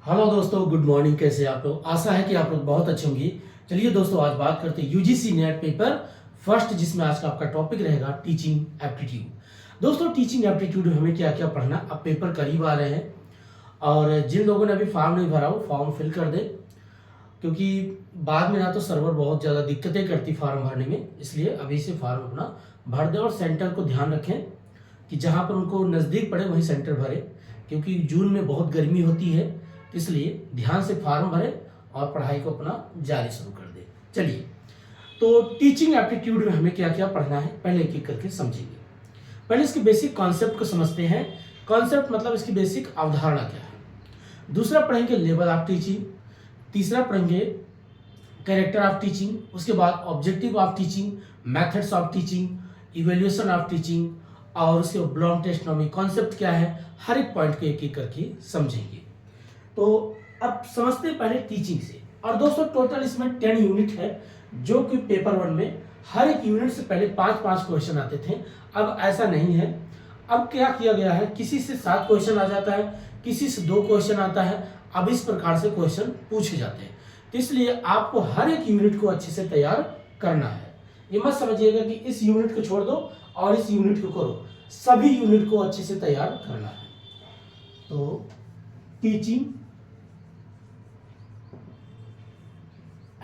Hello दोस्तों, good morning. कैसे आप लोग? आशा है कि आप लोग बहुत अच्छे होंगे। चलिए दोस्तों, आज बात करते हैं यूजीसी नेट पेपर फर्स्ट, जिसमें आज का आपका टॉपिक रहेगा टीचिंग एप्टीट्यूड। दोस्तों, टीचिंग एप्टीट्यूड में हमें क्या क्या पढ़ना, अब पेपर करीब आ रहे हैं और जिन लोगों ने अभी फॉर्म नहीं भरा वो फॉर्म फिल कर दें, क्योंकि बाद में ना तो सर्वर बहुत ज़्यादा दिक्कतें करती फॉर्म भरने में, इसलिए अभी से फॉर्म अपना भर दें और सेंटर को ध्यान रखें कि जहाँ पर उनको नज़दीक पड़े वहीं सेंटर भरें, क्योंकि जून में बहुत गर्मी होती है, इसलिए ध्यान से फॉर्म भरें और पढ़ाई को अपना जारी शुरू कर दें। चलिए, तो टीचिंग एप्टीट्यूड में हमें क्या क्या पढ़ना है पहले एक एक करके समझेंगे। पहले इसके बेसिक कॉन्सेप्ट को समझते हैं। कॉन्सेप्ट मतलब इसकी बेसिक अवधारणा क्या है। दूसरा पढ़ेंगे लेवल ऑफ टीचिंग। तीसरा पढ़ेंगे कैरेक्टर ऑफ टीचिंग। उसके बाद objective of teaching, methods of teaching, evaluation of teaching और उसके ब्लॉम टेस्टोनॉमी कॉन्सेप्ट क्या है, हर एक पॉइंट को एक एक करके समझेंगे। तो अब समझते हैं पहले टीचिंग से। और दोस्तों, टोटल इसमें 10 यूनिट है, जो कि पेपर 1 में हर एक यूनिट से पहले 5-5 क्वेश्चन आते थे। अब ऐसा नहीं है। अब क्या किया गया है, किसी से 7 क्वेश्चन आ जाता है, किसी से 2 क्वेश्चन आता है। अब इस प्रकार से क्वेश्चन पूछे जाते हैं, तो इसलिए आपको हर एक यूनिट को अच्छे से तैयार करना है। ये मत समझिएगा कि इस यूनिट को छोड़ दो और इस यूनिट को करो, सभी यूनिट को अच्छे से तैयार करना है। तो टीचिंग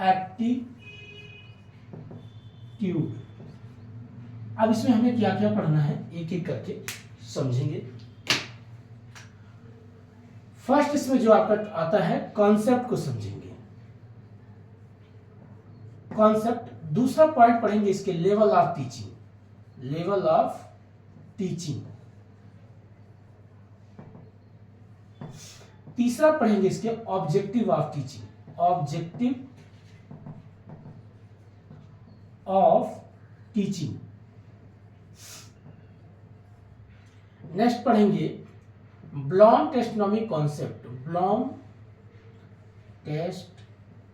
एप्टीट्यूड, अब इसमें हमें क्या क्या पढ़ना है एक एक करके समझेंगे। फर्स्ट इसमें जो आपका आता है कॉन्सेप्ट को समझेंगे, कॉन्सेप्ट। दूसरा पॉइंट पढ़ेंगे इसके level of teaching, level of teaching. तीसरा पढ़ेंगे इसके objective of teaching, objective of teaching. Next पढ़ेंगे ब्लॉम टेस्टोनॉमी कॉन्सेप्ट, ब्लॉम टेस्टोनॉमी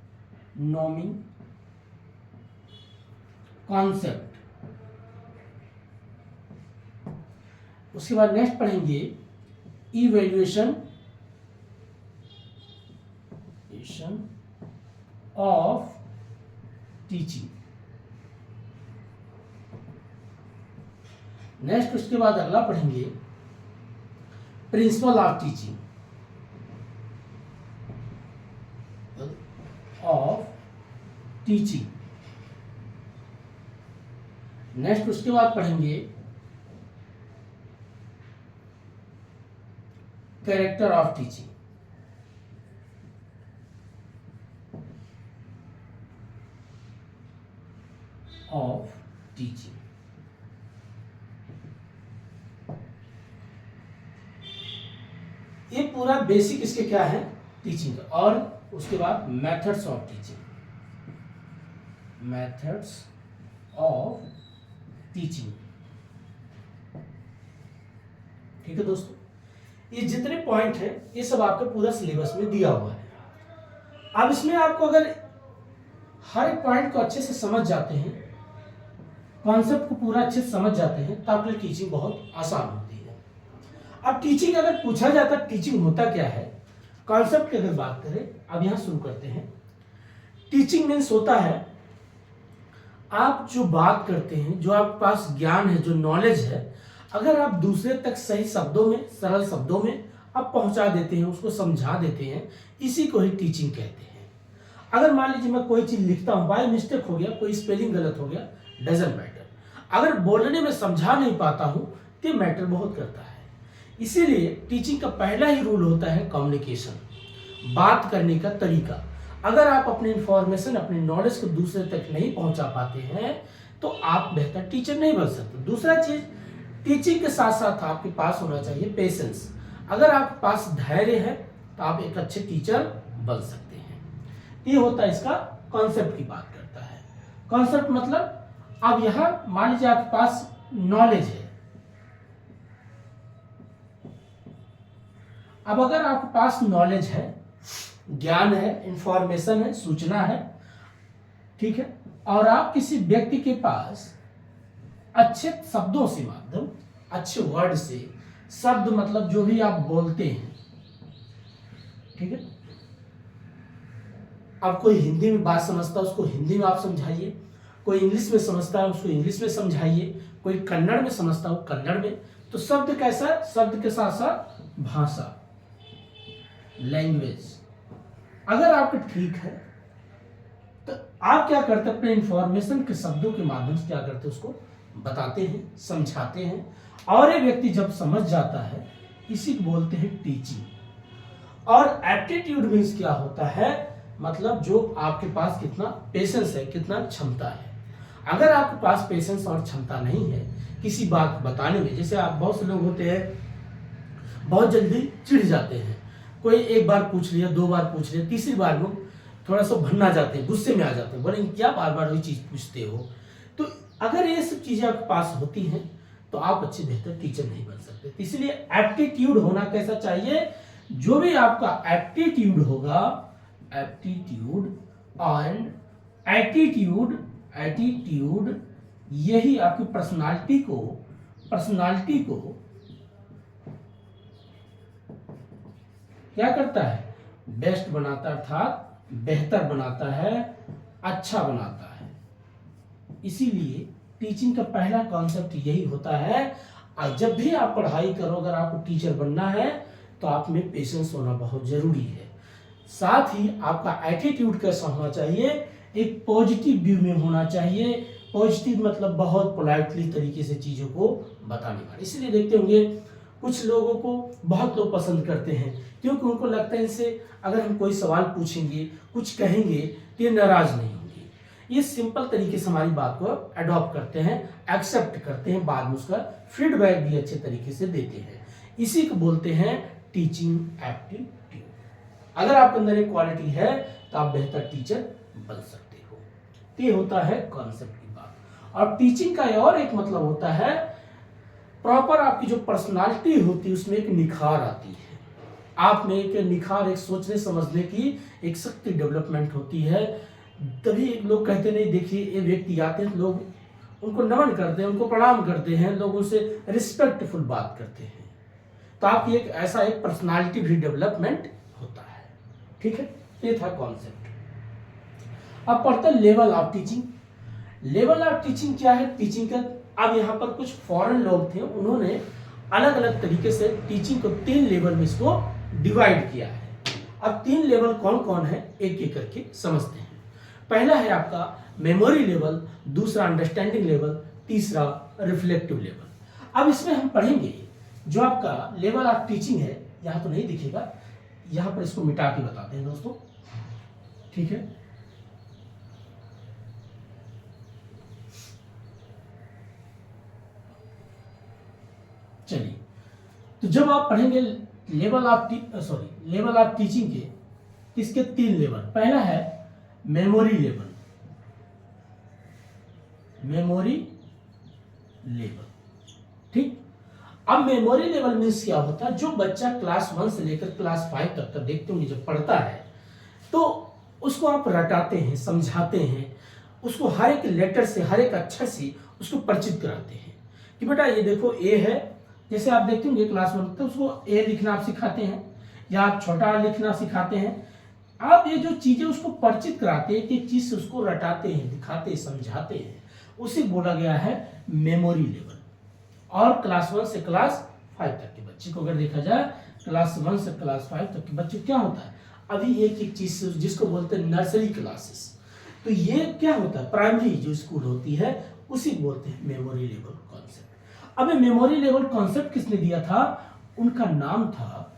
कॉन्सेप्ट। उसके बाद नेक्स्ट पढ़ेंगे इवैल्यूएशन ऑफ टीचिंग। नेक्स्ट उसके बाद अगला पढ़ेंगे प्रिंसिपल ऑफ टीचिंग, नेक्स्ट उसके बाद पढ़ेंगे कैरेक्टर ऑफ टीचिंग, ये पूरा बेसिक इसके क्या है टीचिंग का। और उसके बाद methods of teaching, methods of teaching. ठीक है दोस्तों, ये जितने पॉइंट है ये सब आपके पूरा सिलेबस में दिया हुआ है। अब इसमें आपको अगर हर एक पॉइंट को अच्छे से समझ जाते हैं, कॉन्सेप्ट को पूरा अच्छे से समझ जाते हैं, तो आपके लिए टीचिंग बहुत आसान होती है। अब टीचिंग अगर पूछा जाता टीचिंग होता क्या है, कॉन्सेप्ट की अगर बात करें, अब यहां शुरू करते हैं। टीचिंग मीन्स होता है आप जो बात करते हैं, जो आपके पास ज्ञान है, जो नॉलेज है, अगर आप दूसरे तक सही शब्दों में, सरल शब्दों में आप पहुंचा देते हैं, उसको समझा देते हैं, इसी को ही टीचिंग कहते हैं। अगर मान लीजिए मैं कोई चीज लिखता हूं, बाय मिस्टेक हो गया, कोई स्पेलिंग गलत हो गया, डजंट मैटर। अगर बोलने में समझा नहीं पाता हूं तो मैटर बहुत करता है। इसीलिए टीचिंग का पहला ही रूल होता है कम्युनिकेशन, बात करने का तरीका। अगर आप अपनी इंफॉर्मेशन, अपनी नॉलेज को दूसरे तक नहीं पहुंचा पाते हैं तो आप बेहतर टीचर नहीं बन सकते। दूसरा चीज, टीचिंग के साथ साथ आपके पास होना चाहिए पेशेंस। अगर आपके पास धैर्य है तो आप एक अच्छे टीचर बन सकते हैं। ये होता है इसका कॉन्सेप्ट की बात करता है। कॉन्सेप्ट मतलब, अब यहां मान लीजिए आपके पास नॉलेज है। अब अगर आपके पास नॉलेज है, ज्ञान है, इंफॉर्मेशन है, सूचना है, ठीक है, और आप किसी व्यक्ति के पास अच्छे शब्दों से, माध्यम अच्छे वर्ड से, शब्द मतलब जो भी आप बोलते हैं, ठीक है, अब कोई हिंदी में बात समझता है उसको हिंदी में आप समझाइए, कोई इंग्लिश में समझता है उसको इंग्लिश में समझाइए, कोई कन्नड़ में समझता है वो कन्नड़ में। तो शब्द कैसा है, शब्द के साथ साथ भाषा, लैंग्वेज अगर आपका ठीक है तो आप क्या करते हैं, अपने इंफॉर्मेशन के शब्दों के माध्यम से क्या करते हैं, उसको बताते हैं, समझाते हैं, और ये व्यक्ति जब समझ जाता है इसी को बोलते हैं टीचिंग। और एप्टीट्यूड मीन्स क्या होता है, मतलब जो आपके पास कितना पेशेंस है, कितना क्षमता है। अगर आपके पास पेशेंस और क्षमता नहीं है किसी बात बताने में, जैसे आप बहुत से लोग होते हैं बहुत जल्दी चिढ़ जाते हैं, कोई एक बार पूछ लिया, दो बार पूछ लिया, तीसरी बार वो थोड़ा सा भन्ना जाते हैं, गुस्से में आ जाते हैं, बोले क्या बार बार वही चीज पूछते हो। तो अगर ये सब चीजें आपके पास होती हैं तो आप अच्छे बेहतर टीचर नहीं बन सकते। इसलिए एप्टीट्यूड होना कैसा चाहिए, जो भी आपका एप्टीट्यूड होगा, एप्टीट्यूड एंड एटीट्यूड, एटीट्यूड यही आपकी पर्सनालिटी को क्या करता है, बेस्ट बनाता है, अर्थात बेहतर बनाता है, अच्छा बनाता है। इसीलिए टीचिंग का पहला कॉन्सेप्ट यही होता है। जब भी आप पढ़ाई करो, अगर आपको टीचर बनना है तो आप में पेशेंस होना बहुत जरूरी है। साथ ही आपका एटीट्यूड कैसा होना चाहिए, एक पॉजिटिव व्यू में होना चाहिए। पॉजिटिव मतलब बहुत पोलाइटली तरीके से चीजों को बताने वाला। इसलिए देखते होंगे कुछ लोगों को बहुत लोग पसंद करते हैं, क्योंकि उनको लगता है इनसे अगर हम कोई सवाल पूछेंगे, कुछ कहेंगे तो ये नाराज नहीं होंगे। ये सिंपल तरीके से हमारी बात को अडॉप्ट करते हैं, एक्सेप्ट करते हैं, बाद में उसका फीडबैक भी अच्छे तरीके से देते हैं। इसी को बोलते हैं टीचिंग एप्टीट्यूड। अगर आपके अंदर एक क्वालिटी है तो आप बेहतर टीचर बन सकते हो। ये होता है कॉन्सेप्ट की बात। और टीचिंग का और एक मतलब होता है, प्रॉपर आपकी जो पर्सनालिटी होती है उसमें एक निखार आती है। आप में एक निखार, एक सोचने समझने की एक शक्ति डेवलपमेंट होती है। तभी लोग कहते नहीं, देखिए ये व्यक्ति आते हैं लोग उनको नमन करते हैं, उनको प्रणाम करते हैं, लोगों से रिस्पेक्टफुल बात करते हैं। तो आपकी एक ऐसा एक पर्सनालिटी भी डेवलपमेंट होता है। ठीक है, ये था कॉन्सेप्ट। अब पढ़ते हैं level of teaching. Level of teaching क्या है, टीचिंग का। अब यहाँ पर कुछ फॉरेन लोग थे, उन्होंने अलग अलग तरीके से टीचिंग को 3 लेवल में इसको डिवाइड किया है। अब 3 लेवल कौन कौन है एक एक करके समझते हैं। पहला है आपका मेमोरी लेवल, दूसरा अंडरस्टैंडिंग लेवल, तीसरा रिफ्लेक्टिव लेवल। अब इसमें हम पढ़ेंगे जो आपका लेवल ऑफ टीचिंग है, यहाँ तो नहीं दिखेगा, यहाँ पर इसको मिटा के बताते हैं दोस्तों। ठीक है, चलिए। तो जब आप पढ़ेंगे लेवल ऑफ टीचिंग के, इसके 3 लेवल। पहला है मेमोरी लेवल, ठीक। अब मेमोरी लेवल मीन्स क्या होता है, जो बच्चा क्लास 1 से लेकर क्लास 5 तक का देखते होंगे जब पढ़ता है तो उसको आप रटाते हैं, समझाते हैं, उसको हर एक लेटर से, हर एक अक्षर से उसको परिचित कराते हैं कि बेटा ये देखो ए है। जैसे आप देखते होंगे क्लास 1 तो उसको ए लिखना आप सिखाते हैं, या आप छोटा लिखना सिखाते हैं। आप ये जो चीजें उसको परिचित कराते हैं, एक चीज से उसको रटाते हैं, दिखाते हैं, समझाते हैं, उसे बोला गया है मेमोरी लेवल। और क्लास 1 से क्लास 5 तक के बच्चे को अगर देखा जाए, क्लास 1 से क्लास 5 तक के बच्चे क्या होता है, अभी एक एक चीज जिसको बोलते हैं नर्सरी क्लासेस, तो ये क्या होता है, प्राइमरी जो स्कूल होती है उसी बोलते हैं मेमोरी लेवल कॉन्सेप्ट। अब मेमोरी लेवल कॉन्सेप्ट किसने दिया था, उनका नाम था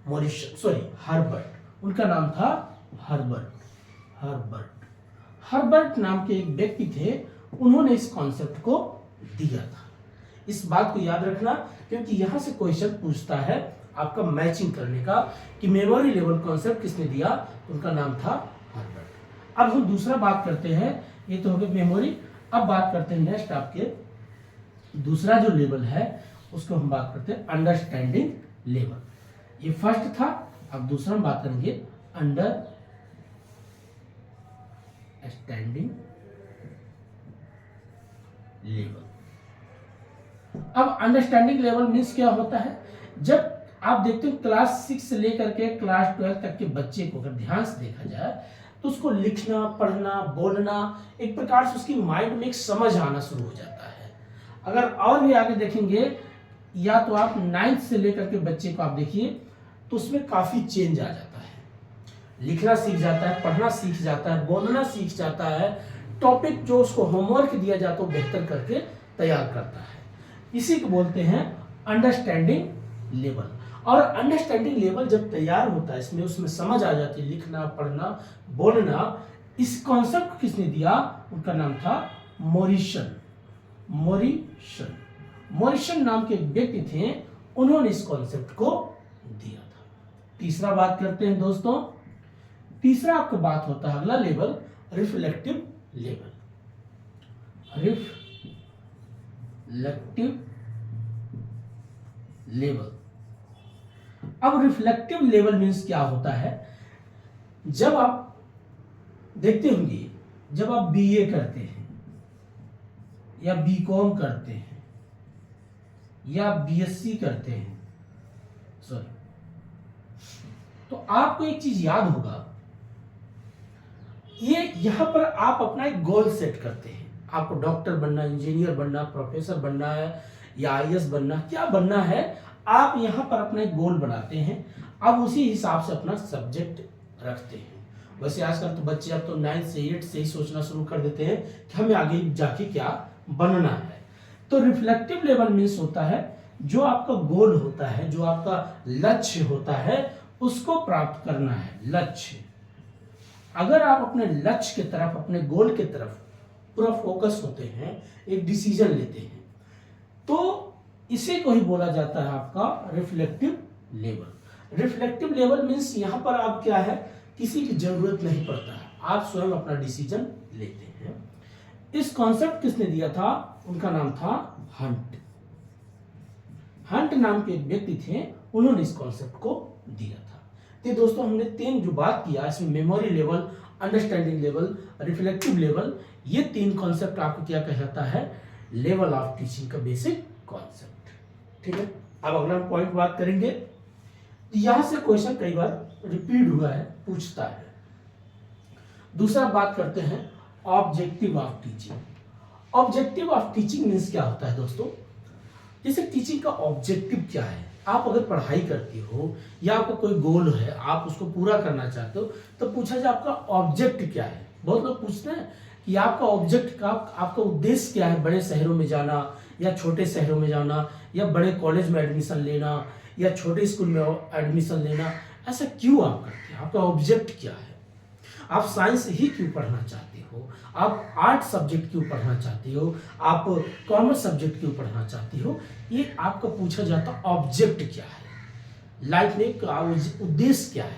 हर्बर्ट। उनका नाम था हर्बर्ट नाम के एक व्यक्ति थे, उन्होंने इस कॉन्सेप्ट को दिया था। इस बात को याद रखना, क्योंकि यहां से क्वेश्चन पूछता है आपका मैचिंग करने का कि मेमोरी लेवल कॉन्सेप्ट किसने दिया, उनका नाम था हर्बर्ट। अब हम दूसरा बात करते हैं, ये तो हो गया मेमोरी। अब बात करते हैं नेक्स्ट आपके दूसरा जो लेवल है उसको हम बात करते हैं अंडरस्टैंडिंग लेवल। ये फर्स्ट था, अब दूसरा हम बात करेंगे अंडरस्टैंडिंग लेवल। अब अंडरस्टैंडिंग लेवल मीन्स क्या होता है, जब आप देखते हो क्लास 6 से लेकर के क्लास 12 तक के बच्चे को अगर ध्यान से देखा जाए तो उसको लिखना, पढ़ना, बोलना एक प्रकार से उसकी माइंड में एक समझ आना शुरू हो जाता है। अगर और भी आगे देखेंगे, या तो आप 9th से लेकर के बच्चे को आप देखिए तो उसमें काफी चेंज आ जाता है। लिखना सीख जाता है, पढ़ना सीख जाता है, बोलना सीख जाता है, टॉपिक जो उसको होमवर्क दिया जाता है वो बेहतर करके तैयार करता है। इसी को बोलते हैं अंडरस्टैंडिंग लेवल। और अंडरस्टैंडिंग लेवल जब तैयार होता है इसमें, उसमें समझ आ जाती है, लिखना, पढ़ना, बोलना। इस कॉन्सेप्ट को किसने दिया? उनका नाम था मोरिसन। मोरिसन नाम के एक व्यक्ति थे, उन्होंने इस कॉन्सेप्ट को दिया था। तीसरा बात करते हैं दोस्तों। तीसरा आपका बात होता है अगला level, reflective level. Reflective level. अब रिफ्लेक्टिव लेवल मीन्स क्या होता है? जब आप देखते होंगे, जब आप बीए करते हैं या बीकॉम करते हैं या बीएससी करते हैं, तो आपको एक चीज याद होगा, ये यहां पर आप अपना एक गोल सेट करते हैं। आपको डॉक्टर बनना, इंजीनियर बनना, प्रोफेसर बनना है या आईएएस बनना, क्या बनना है, आप यहां पर अपना एक गोल बनाते हैं। अब उसी हिसाब से अपना सब्जेक्ट रखते हैं। वैसे आजकल तो बच्चे अब तो 9 से 8 से ही सोचना शुरू कर देते हैं कि हमें आगे जाके क्या बनना है। तो रिफ्लेक्टिव लेवल मीन्स होता है जो आपका गोल होता है, जो आपका लक्ष्य होता है, उसको प्राप्त करना है। लक्ष्य, अगर आप अपने लक्ष्य की तरफ, अपने गोल की तरफ पूरा फोकस होते हैं, एक डिसीजन लेते हैं, तो इसे को ही बोला जाता है आपका reflective level. Reflective level means यहां पर आप क्या है, किसी की जरूरत नहीं पड़ता है, आप स्वयं अपना डिसीजन लेते हैं। इस कॉन्सेप्ट किसने दिया था? उनका नाम था हंट। हंट नाम के एक व्यक्ति थे, उन्होंने इस कॉन्सेप्ट को दिया था। तो दोस्तों हमने 3 जो बात किया इसमें, memory level, understanding level, reflective level, ये 3 कॉन्सेप्ट आपको क्या कहलाता है? लेवल ऑफ टीचिंग का बेसिक कॉन्सेप्ट। ठीक है, अब अगला पॉइंट बात करेंगे। यहां से क्वेश्चन कई बार रिपीट हुआ है, पूछता है। दूसरा बात करते हैं objective of teaching. Objective of teaching means क्या होता है दोस्तों? जैसे टीचिंग का ऑब्जेक्टिव क्या है? आप अगर पढ़ाई करते हो या आपका कोई गोल है, आप उसको पूरा करना चाहते हो, तो पूछा जाए आपका ऑब्जेक्ट क्या है। बहुत लोग पूछते हैं कि आपका ऑब्जेक्ट का, आपका उद्देश्य क्या है? बड़े शहरों में जाना या छोटे शहरों में जाना या बड़े कॉलेज में एडमिशन लेना या छोटे स्कूल में एडमिशन लेना, ऐसा क्यों आप करते हैं? आपका ऑब्जेक्ट क्या है? आप साइंस ही क्यों पढ़ना चाहते हो? आप आर्ट सब्जेक्ट क्यों पढ़ना चाहते हो? आप कॉमर्स सब्जेक्ट क्यों पढ़ना चाहते हो? ये आपका पूछा जाता ऑब्जेक्ट क्या है, लाइफ में का उद्देश्य क्या है।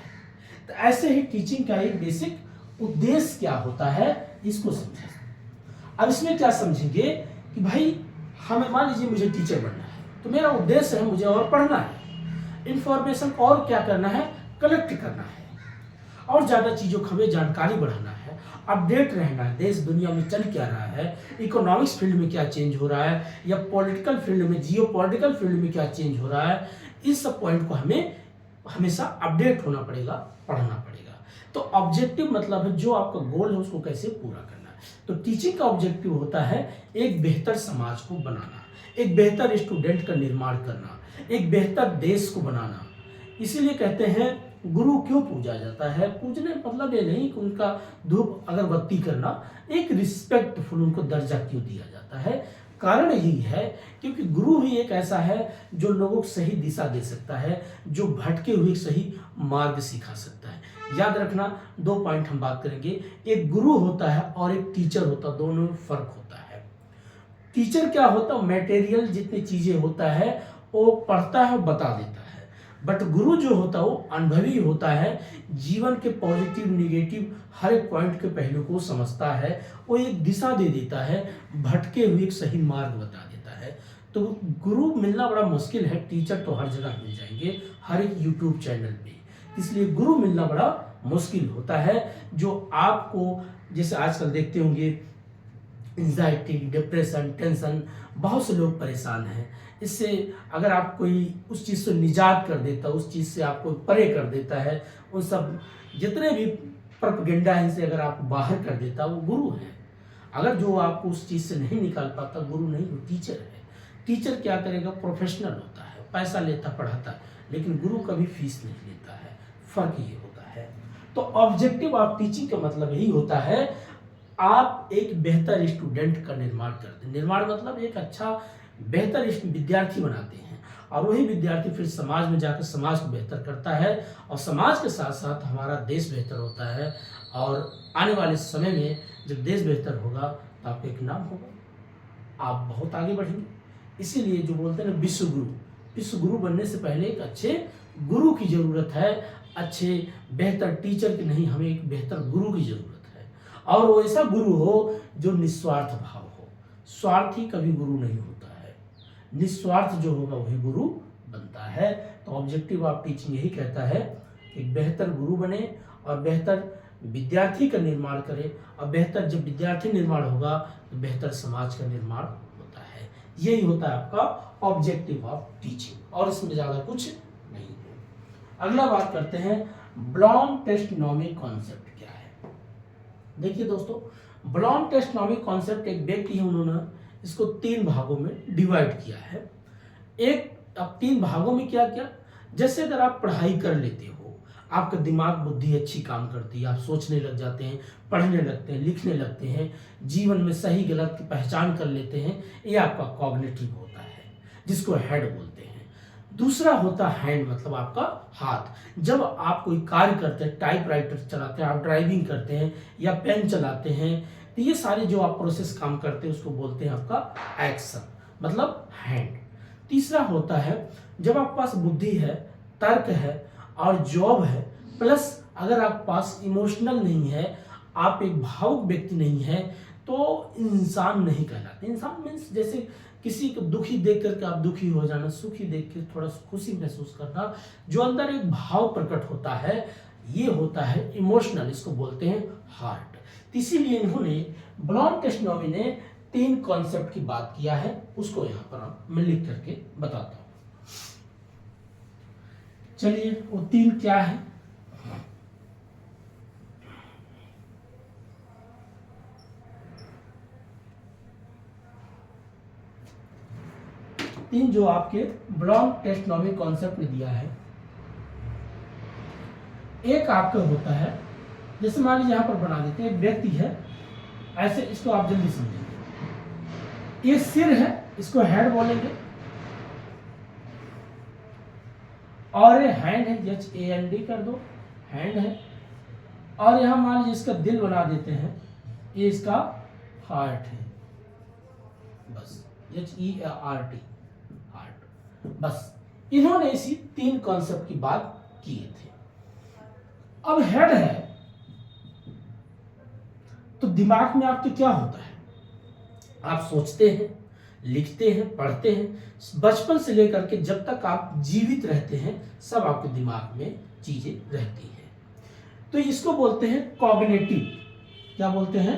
तो ऐसे ही टीचिंग का एक बेसिक उद्देश्य क्या होता है, इसको समझें। अब इसमें क्या समझेंगे कि भाई हमें, मान लीजिए मुझे टीचर बनना है, तो मेरा उद्देश्य है मुझे और पढ़ना है, इंफॉर्मेशन और क्या करना है, कलेक्ट करना है, और ज्यादा चीजों को हमें जानकारी बढ़ाना है, अपडेट रहना है, देश दुनिया में चल क्या रहा है, इकोनॉमिक्स फील्ड में क्या चेंज हो रहा है, या पॉलिटिकल फील्ड में, जियो पॉलिटिकल फील्ड में क्या चेंज हो रहा है। इस सब पॉइंट को हमें हमेशा अपडेट होना पड़ेगा, पढ़ना पड़ेगा। तो ऑब्जेक्टिव मतलब है जो आपका गोल है उसको कैसे पूरा करना है। तो टीचिंग का ऑब्जेक्टिव होता है एक बेहतर समाज को बनाना, एक बेहतर स्टूडेंट का निर्माण करना, एक बेहतर देश को बनाना। इसीलिए कहते हैं गुरु क्यों पूजा जाता है? पूजने मतलब ये नहीं कि उनका धूप अगरबत्ती करना, एक रिस्पेक्टफुल उनको दर्जा क्यों दिया जाता है? कारण यही है क्योंकि गुरु ही एक ऐसा है जो लोगों को सही दिशा दे सकता है, जो भटके हुए सही मार्ग सिखा सकता है। याद रखना, 2 पॉइंट हम बात करेंगे, एक गुरु होता है और एक टीचर होता है, दोनों में फर्क होता है। टीचर क्या होता है? मटेरियल जितनी चीजें होता है वो पढ़ता है, बता देता है। बट गुरु जो होता है वो अनुभवी होता है, जीवन के पॉजिटिव निगेटिव हर एक पॉइंट के पहलू को समझता है, वो एक दिशा दे देता है, भटके हुए एक सही मार्ग बता देता है। तो गुरु मिलना बड़ा मुश्किल है, टीचर तो हर जगह मिल जाएंगे, हर एक यूट्यूब चैनल पे। इसलिए गुरु मिलना बड़ा मुश्किल होता है, जो आपको, जैसे आजकल देखते होंगे एंजाइटी, डिप्रेशन, टेंशन, बहुत से लोग परेशान हैं, इससे अगर आप कोई उस चीज़ से निजात कर देता, उस चीज़ से आपको परे कर देता है, उन सब जितने भी प्रोपेगेंडा है इनसे अगर आपको बाहर कर देता, वो गुरु है। अगर जो आपको उस चीज़ से नहीं निकाल पाता, गुरु नहीं, वो टीचर है। टीचर क्या करेगा? प्रोफेशनल होता है, पैसा लेता, पढ़ाता है, लेकिन गुरु कभी फीस नहीं लेता है। फर्क ये होता है। तो ऑब्जेक्टिव ऑफ टीचिंग का मतलब यही होता है, आप एक बेहतर स्टूडेंट का निर्माण करते हैं। निर्माण मतलब एक अच्छा बेहतर विद्यार्थी बनाते हैं, और वही विद्यार्थी फिर समाज में जाकर समाज को बेहतर करता है, और समाज के साथ साथ हमारा देश बेहतर होता है। और आने वाले समय में जब देश बेहतर होगा तो आपका एक नाम होगा, आप बहुत आगे बढ़ेंगे। इसीलिए जो बोलते हैं ना, विश्व गुरु, विश्व गुरु बनने से पहले एक अच्छे गुरु की जरूरत है। अच्छे बेहतर टीचर की नहीं, हमें एक बेहतर गुरु की जरूरत है, और वो ऐसा गुरु हो जो निस्वार्थ भाव हो। स्वार्थी कभी गुरु नहीं होता है, निस्वार्थ जो होगा वही गुरु बनता है। तो ऑब्जेक्टिव ऑफ टीचिंग यही कहता है कि बेहतर गुरु बने और बेहतर विद्यार्थी का निर्माण करे, और बेहतर जब विद्यार्थी निर्माण होगा तो बेहतर समाज का निर्माण होता है। यही होता है आपका ऑब्जेक्टिव ऑफ टीचिंग, और इसमें ज़्यादा कुछ नहीं है। अगला बात करते हैं, ब्लॉम टेस्टोनॉमी कॉन्सेप्ट क्या है। देखिए दोस्तों, ब्लॉम टेस्टोनॉमी कॉन्सेप्ट एक व्यक्ति है, उन्होंने इसको 3 भागों में डिवाइड किया है। अब 3 भागों में क्या क्या, जैसे अगर आप पढ़ाई कर लेते हो, आपका दिमाग बुद्धि अच्छी काम करती है, आप सोचने लग जाते हैं, पढ़ने लगते हैं, लिखने लगते हैं, जीवन में सही गलत की पहचान कर लेते हैं, ये आपका कॉग्निटिव होता है, जिसको हेड बोलते हैं। दूसरा होता है हैंड, मतलब आपका हाथ। जब आप कोई कार्य करते हैं, टाइपराइटर चलाते हैं, आप ड्राइविंग करते हैं या पेन चलाते हैं, तो ये सारे जो आप प्रोसेस काम करते हैं उसको बोलते हैं आपका एक्शन, मतलब हैंड। तीसरा होता है, जब आपके पास बुद्धि है, तर्क है और जॉब है, प्लस अगर आपके पास इमोशनल नहीं है, आप एक भावुक व्यक्ति नहीं है, तो इंसान नहीं कहलाते। इंसान मीन्स जैसे किसी को दुखी देख करके आप दुखी हो जाना, सुखी देख के थोड़ा खुशी महसूस करना, जो अंदर एक भाव प्रकट होता है, ये होता है इमोशनल, इसको बोलते हैं हार्ट। इसीलिए इन्होंने ब्लॉम टेस्टोनॉमी ने 3 कॉन्सेप्ट की बात किया है, उसको यहाँ पर मैं लिख करके बताता हूँ। चलिए, वो 3 क्या है? तीन जो आपके ब्लॉम टेस्टोनॉमी कॉन्सेप्ट में दिया है, एक आपका होता है, जैसे मान लीजिए यहां पर बना देते हैं, एक व्यक्ति है, ऐसे इसको आप जल्दी समझेंगे। ये सिर है, इसको हेड बोलेंगे, और ये हैंड है, HAND कर दो, हैंड है, और यहां मान लीजिए इसका दिल बना देते हैं, ये इसका हार्ट है, बस HEART, हार्ट। बस इन्होंने इसी 3 कॉन्सेप्ट की बात किए थे। अब हेड है, तो दिमाग में आपके क्या होता है? आप सोचते हैं, लिखते हैं, पढ़ते हैं, बचपन से लेकर के जब तक आप जीवित रहते हैं, सब आपके दिमाग में चीजें रहती हैं। तो इसको बोलते हैं कॉग्निटिव, क्या बोलते हैं?